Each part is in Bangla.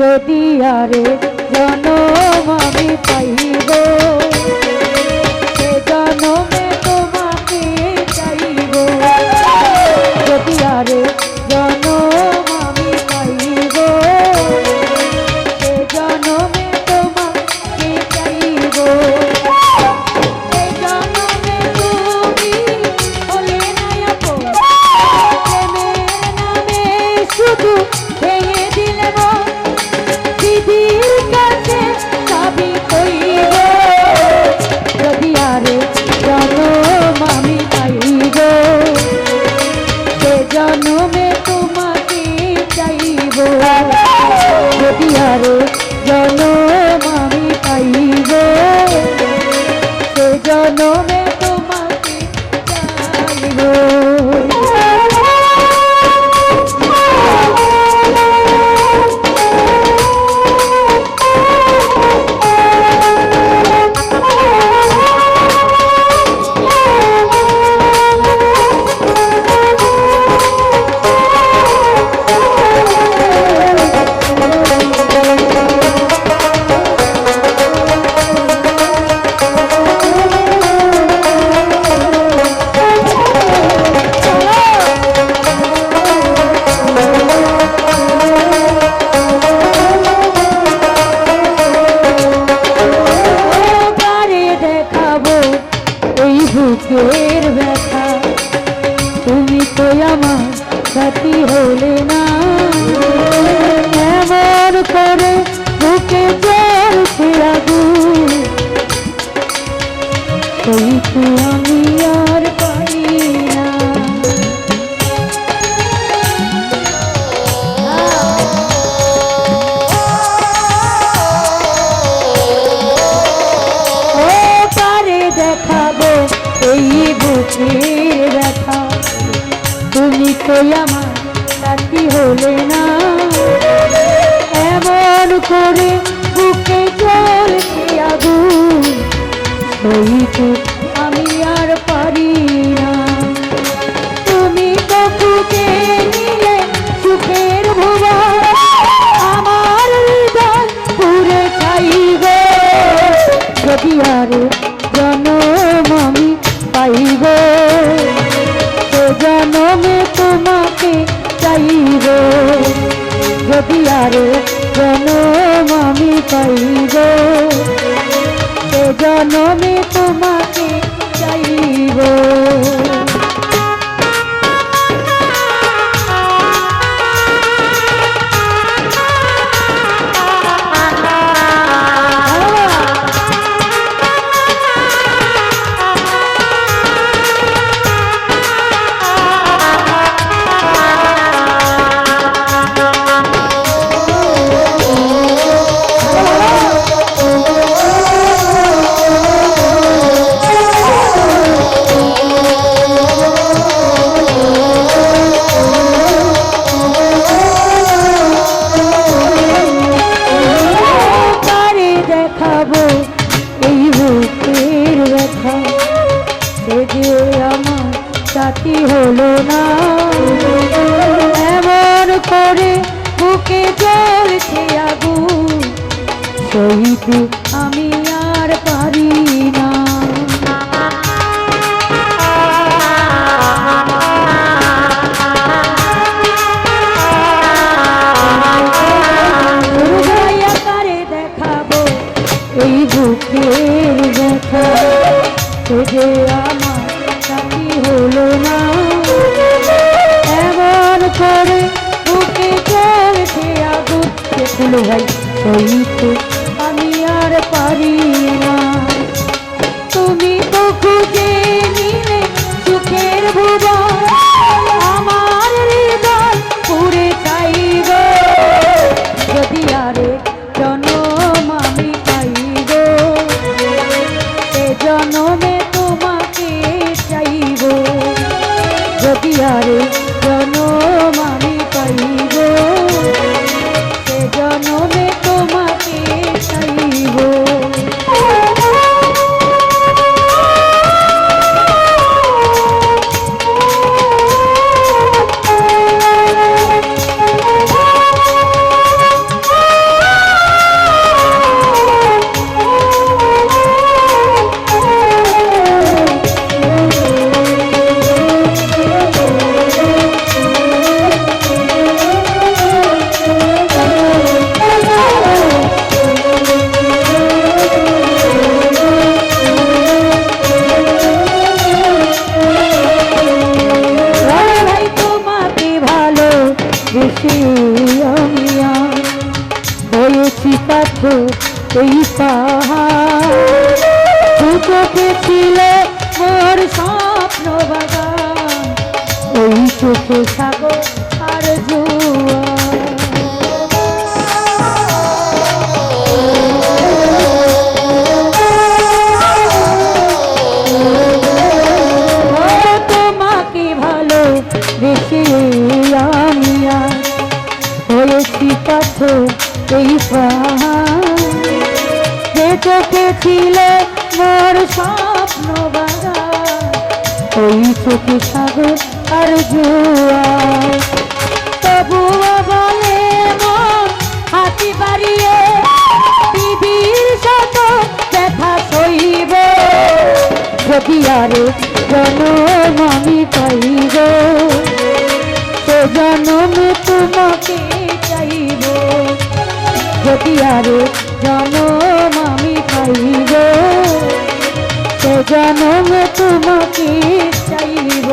যদি আরে জনম আমি পাইব সে জনমে তোমাকে চাইব যদি আরে জনম আমি পাইব সে জনমে তোমাকে চাইব সে জনমে তুমি হলে না আপন প্রেমের নামে শুধু ভেঙে দিলে মন দিদির কাছে দাবি কইব যদি আরে জনম আমি পাইব সে জনমে তোমাকে চাইব যদি আরে জনম আমি পাইব সে জনমে তোমাকে চাইব বুকের ব্যথা তুমি তো আমার সাথী হলে না এমন করে বুকে জ্বলছে আগুন সেই তো আমি আর পারি না দেখাবো এই বুকের ব্যথা তুমি তো আমার সাথী হলে না এমন করে বুকে জ্বলছে আগুন সইতে আমি আর পারি না তুমি তো খুঁজে নিলে সুখের ভুবন আমার হৃদয় পুরে চাইব যদি আরে জনম আমি পাইব সে জনমে তোমাকে চাইব যদি আরে জনম আমি পাইব সে জনমে তোমাকে চাইব এই বুকের ব্যথা সে যে আমার সাথী হলো না এমন করে বুকে জ্বলছে আগুন সইতে আমি আর পারি না এই বুকের ব্যথা সে যে আমার সাথী হলো না এমন করে বুকে জ্বলছে আগুন ফুল ভাই সইতে আমি আর পারি না তুমি তো খুঁজে নিলে সুখের ভুবন আমার হৃদয় পুরে চাইব যদি আরে জনম আমি পাইব সে জনমে তোমাকে চাইব যদি আরে জনম আমি পাইব সে জনমে তোমাকে চাইব চোখে ছিল মোর স্বপ্ন বাগান, ওই চোখে সাগর আর জোয়ার। তোমাকে ভালো বেশি আমি আর হয়েছি পাথর এই পাহাড়, যে চোখে ছিল মোর স্বপ্ন বাগান, ওই চোখে সাগর আর জোয়ার। তবুও বলে মন হাতি বাড়িয়ে পৃথিবীর শত ব্যথা সইব, যদি আরে জনম আমি পাইব, সে জনমে তোমাকে চাইব, যদি আরে জনম আমি পাইব, সে জনমে তোমাকে চাইব।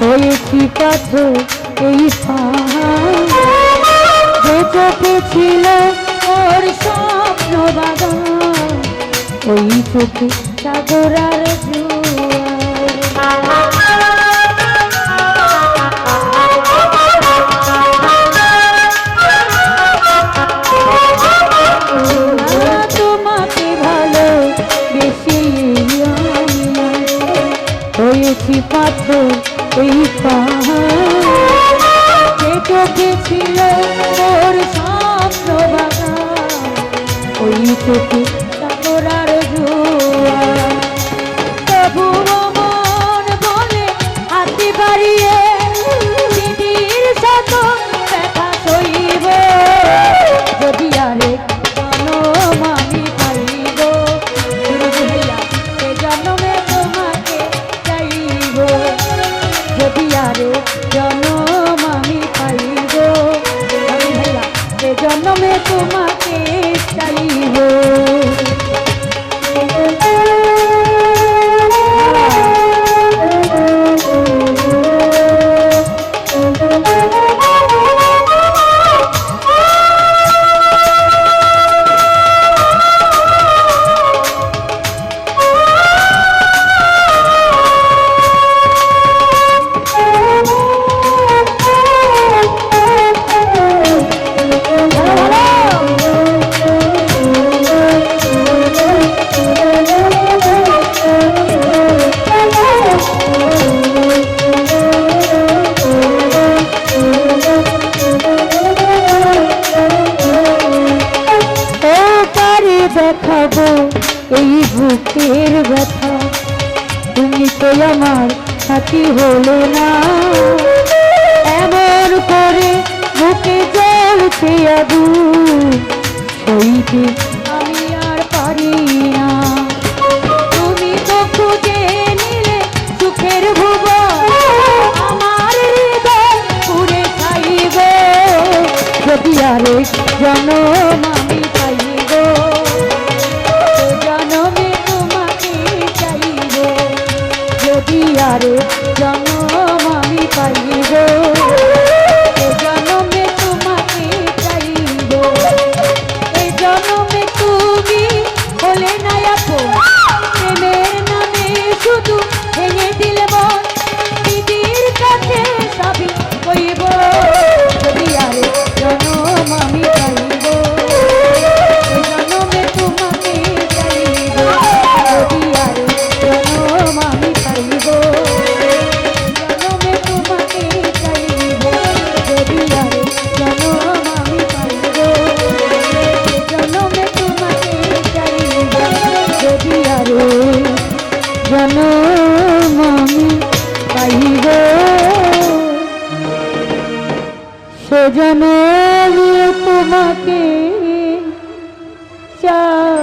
হয়েছি পাথর এই পাহাড়, যে চোখে ছিল ওর স্বপ্ন বাগান, ওই চোখে সাগর আর জোয়ার। তোমাকে ভালো বেশি হয়েছি পাথর এই পাহাড়, যে চোখে ছিল ওর স্বপ্ন বাগান, ওই চোখে সাগর আর জোয়ার। তবুও মন বলে হাতি বাড়িয়ে দিদির শত ব্যথা সইব, যদি আরেক জনম আমি পাইব, সে জন্মে তোমাকে চাইব, যদি আরে জনম আমি পাইব, আমি ভাইয়া সে জন্মে তোমাকে চাইব। দেখাবো এই বুকের ব্যথা, তুমি তো আমার সাথী হলে না, এমন করে বুকে জ্বলছে আগুন, সইতে আমি আর পারি না। তুমি তো খুঁজে নিলে সুখের ভুবন, আমার হৃদয় পুড়ে খাইব, যদি আরেক জনম আমি পাইব, জনমে তোমাকে চাইব, যদি আরেক জনম আমি পাইব, জনমে তোমাকে চাইব, এই জনমে তুমি হলে না আপন, প্রেমের নামে শুধু ভেঙে দিলে মন, দিদির কাছে সবই কইব, যদি আরেক জনম আমি পাইব, জনমে তোমাকে চাইব, যদি আরেক জনম আমি পাইব, জনমে তোমাকে চাইব, যদি আরেক জনম আমি পাইব, জনমে তোমাকে চাইব, যদি আরেক জনম আমি পাইব সে যেন তোমাকে চাই।